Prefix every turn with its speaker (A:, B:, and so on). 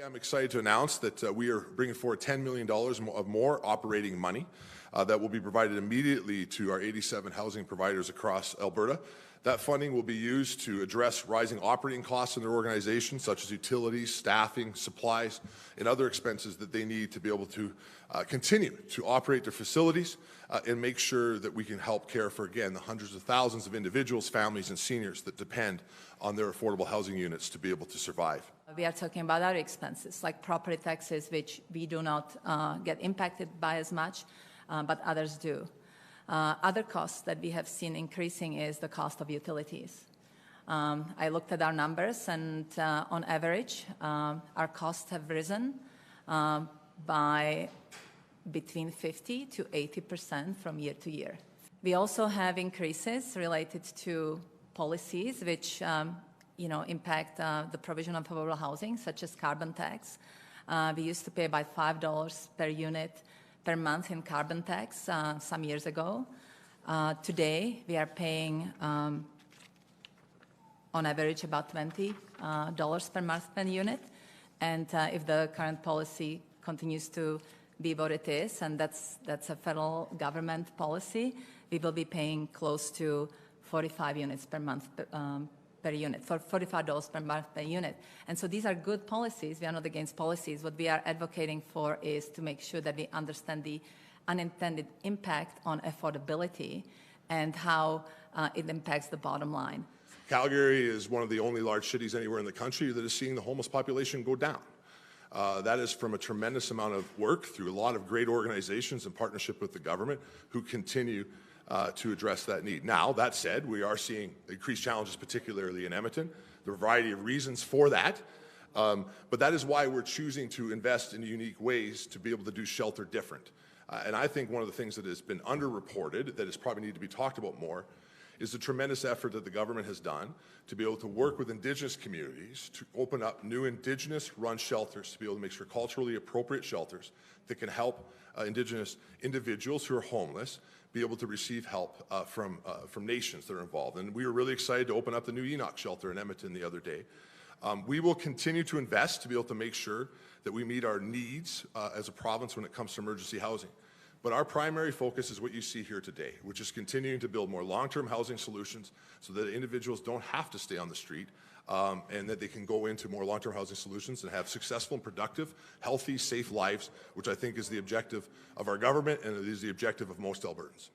A: I'm excited to announce that we are bringing forward $10 million of more operating money that will be provided immediately to our 87 housing providers across Alberta. That funding will be used to address rising operating costs in their organizations, such as utilities, staffing, supplies, and other expenses that they need to be able to continue to operate their facilities and make sure that we can help care for, again, the hundreds of thousands of individuals, families, and seniors that depend on their affordable housing units to be able to survive.
B: We are talking about other expenses, like property taxes, which we do not get impacted by as much, but others do. Other costs that we have seen increasing is the cost of utilities. I looked at our numbers, and on average, our costs have risen by between 50 to 80% from year to year. We also have increases related to policies which impact the provision of affordable housing, such as carbon tax. We used to pay about $5 per unit per month in carbon tax some years ago. Today, we are paying on average about $20 per month per unit. And if the current policy continues to be what it is, and that's a federal government policy, we will be paying close to 45 units per month per unit, for $45 per month per unit. And so these are good policies. We are not against policies. What we are advocating for is to make sure that we understand the unintended impact on affordability and how it impacts the bottom line.
A: Calgary is one of the only large cities anywhere in the country that is seeing the homeless population go down. That is from a tremendous amount of work through a lot of great organizations in partnership with the government who continue to address that need. Now, that said, we are seeing increased challenges, particularly in Edmonton. There are a variety of reasons for that, but that is why we're choosing to invest in unique ways to be able to do shelter different. And I think one of the things that has been underreported, that is probably need to be talked about more, is the tremendous effort that the government has done to be able to work with Indigenous communities to open up new Indigenous-run shelters, to be able to make sure culturally appropriate shelters that can help Indigenous individuals who are homeless be able to receive help from nations that are involved. And we were really excited to open up the new Enoch shelter in Edmonton the other day. We will continue to invest to be able to make sure that we meet our needs as a province when it comes to emergency housing. But our primary focus is what you see here today, which is continuing to build more long-term housing solutions so that individuals don't have to stay on the street and that they can go into more long-term housing solutions and have successful and productive, healthy, safe lives, which I think is the objective of our government and it is the objective of most Albertans.